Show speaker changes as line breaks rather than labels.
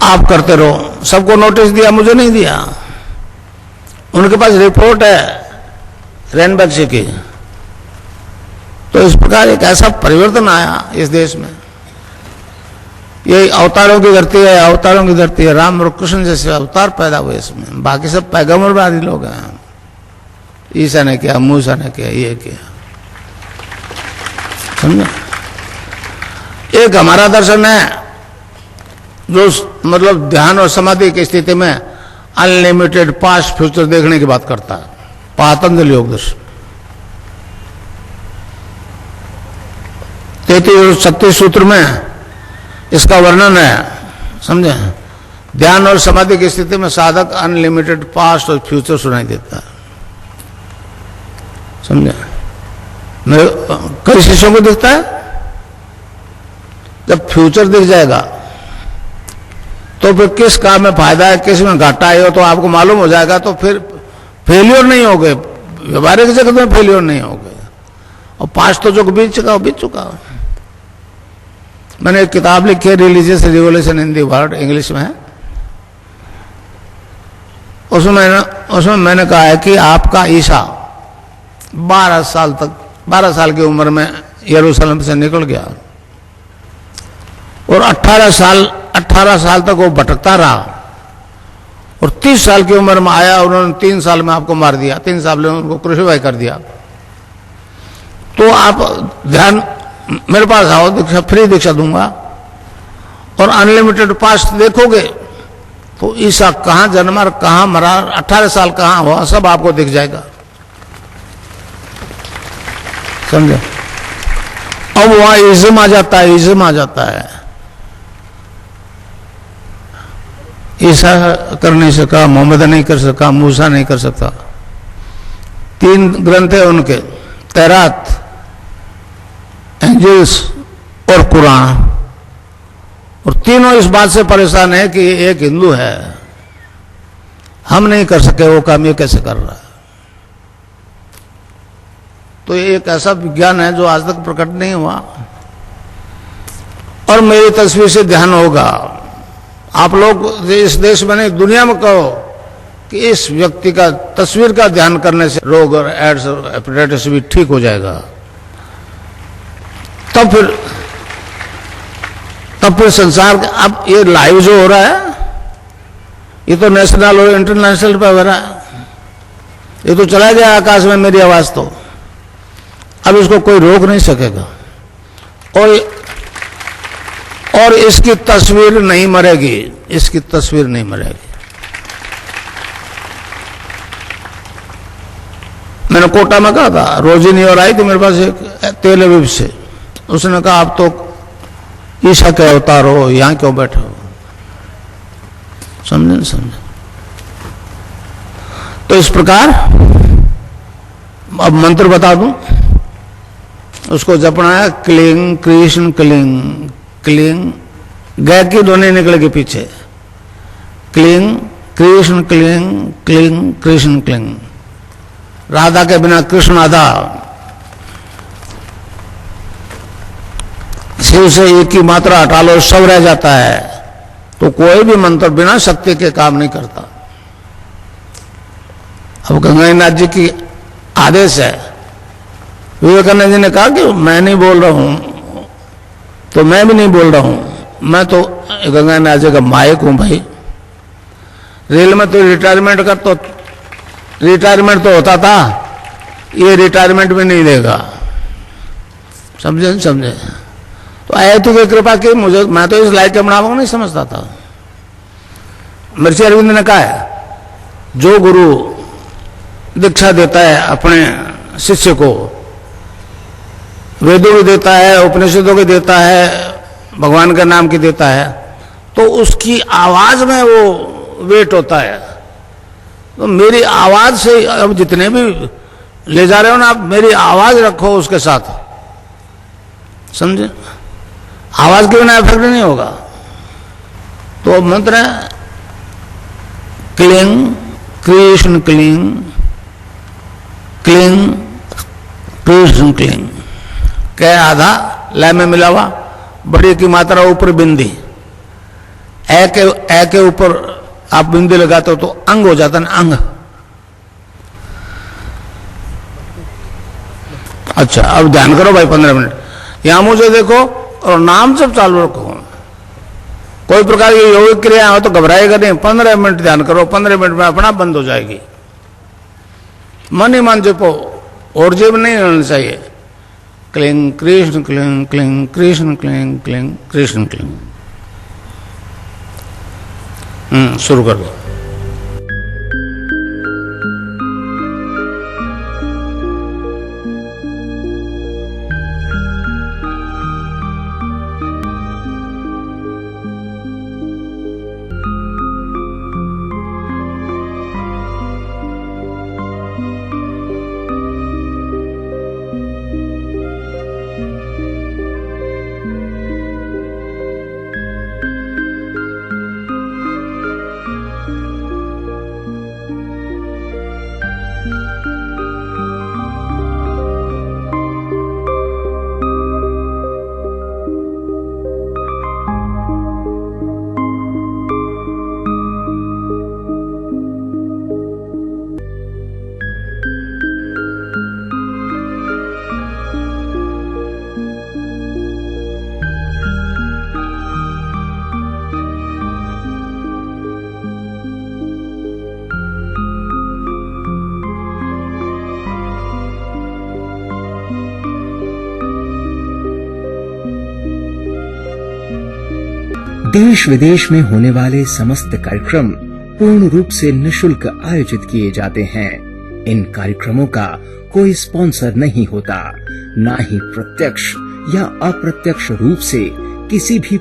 आप करते रहो। सबको नोटिस दिया, मुझे नहीं दिया। उनके पास रिपोर्ट है रैनबैक्सी की। तो इस प्रकार एक ऐसा परिवर्तन आया इस देश में। ये अवतारों की धरती है, अवतारों की धरती है। राम और कृष्ण जैसे अवतार पैदा हुए इसमें। बाकी सब पैगंबरवादी लोग हैं। ईसा ने किया, मूसा ने किया, ये किया, समझे। एक हमारा दर्शन है जो मतलब ध्यान और समाधि की स्थिति में अनलिमिटेड पास्ट फ्यूचर देखने की बात करता है। पातंजलि योग दर्शन 33 और 36 सूत्र में इसका वर्णन है, समझे। ध्यान और समाधि की स्थिति में साधक अनलिमिटेड पास्ट और फ्यूचर सुनाई देता है, समझे। मेरे कई शिष्यों को दिखता है। जब फ्यूचर दिख जाएगा तो फिर किस काम में फायदा है, किस में घाटा है, तो आपको मालूम हो जाएगा। तो फिर फेलियर नहीं हो गए, व्यवहारिक जगत में फेलियर नहीं हो गए। और पास्ट तो जो बीत चुका, बीत चुका। मैंने एक किताब लिखी है, religious revolution in the world, English में है। उसमें मैंने कहा है कि आपका ईसा 12 साल की उम्र में यरूशलेम से निकल गया और 18 साल तक वो भटकता रहा और 30 साल की उम्र में आया। उन्होंने 3 साल में आपको मार दिया, 3 साल में उनको क्रूसिफाई कर दिया। तो आप ध्यान मेरे पास आओ, दीक्षा फ्री दीक्षा दूंगा और अनलिमिटेड पास्ट देखोगे तो ईसा कहां जन्मा, कहां मरा, 18 साल कहां हुआ, सब आपको दिख जाएगा, समझे। अब वहां इज्म आ जाता है, इज्म आ जाता है। ईसा कर नहीं सका, मोहम्मद नहीं कर सका, मूसा नहीं कर सकता। 3 ग्रंथ है उनके, तौरात, एंजिल्स और कुरान। और तीनों इस बात से परेशान है कि एक हिंदू है, हम नहीं कर सके वो काम, ये कैसे कर रहा है। तो ये एक ऐसा विज्ञान है जो आज तक प्रकट नहीं हुआ। और मेरी तस्वीर से ध्यान होगा, आप लोग इस देश में नहीं दुनिया में कहो कि इस व्यक्ति का तस्वीर का ध्यान करने से रोग और एड्स और हेपेटाइटिस भी ठीक हो जाएगा। तब फिर संसार का अब ये लाइव जो हो रहा है, ये तो नेशनल और इंटरनेशनल पे हो रहा है। ये तो चला गया आकाश में मेरी आवाज तो। अब इसको कोई रोक नहीं सकेगा और इसकी तस्वीर नहीं मरेगी, इसकी तस्वीर नहीं मरेगी। मैंने कोटा में कहा था, रोजिनी और आई थी मेरे पास एक तेल अवीव से। उसने कहा आप तो ईसा के अवतार हो, यहां क्यों बैठे हो, समझे। तो इस प्रकार अब मंत्र बता दूं, उसको जपना है क्लिंग कृष्ण क्लिंग। क्लिंग गै की ध्वनि निकलेगी पीछे, cling Krishna cling, cling Krishna cling. Radha के बिना कृष्ण आधा। शिव से एक की मात्रा हटा लो, सब रह जाता है। तो कोई भी मंत्र बिना शक्ति के काम नहीं करता। अब गंगानाथ जी की आदेश है। विवेकानंद जी ने कहा कि मैं नहीं बोल रहा हूं, तो मैं भी नहीं बोल रहा हूं, मैं तो गंगानाथ जी का मायक हूं भाई। रेल में तो रिटायरमेंट तो होता था, ये रिटायरमेंट भी नहीं देगा, समझे। तो आयतु की कृपा की मुझे, मैं तो इस लाइक के बनाव को नहीं समझता था। महर्षि अरविंद ने कहा है, जो गुरु दीक्षा देता है अपने शिष्य को, वेदों की देता है, उपनिषदों की देता है, भगवान का नाम की देता है, तो उसकी आवाज में वो वेट होता है। तो मेरी आवाज से अब जितने भी ले जा रहे हो ना आप, मेरी आवाज रखो उसके साथ, समझे। आवाज के बिना इफेक्ट नहीं होगा। तो मंत्र है cling Krishna cling, cling Krishna cling. कै आधा लय में मिला हुआ, बड़ी की मात्रा ऊपर बिंदी, ए के ऊपर आप बिंदु लगाते हो तो अंग हो जाता है ना, अंग। अच्छा, अब ध्यान करो भाई 15 मिनट यहां मुझे देखो और नाम सब चालू रखो। कोई प्रकार की योगिक क्रिया हो तो घबराएगा नहीं। 15 मिनट ध्यान करो, 15 मिनट में अपना बंद हो जाएगी। मन ही मन जपो और जेब नहीं होना चाहिए। Cling Krishna cling cling Krishna cling cling Krishna cling. शुरू कर दो।
देश विदेश में होने वाले समस्त कार्यक्रम पूर्ण रूप से निशुल्क आयोजित किए जाते हैं। इन कार्यक्रमों का कोई स्पॉन्सर नहीं होता, ना ही प्रत्यक्ष या अप्रत्यक्ष रूप से किसी भी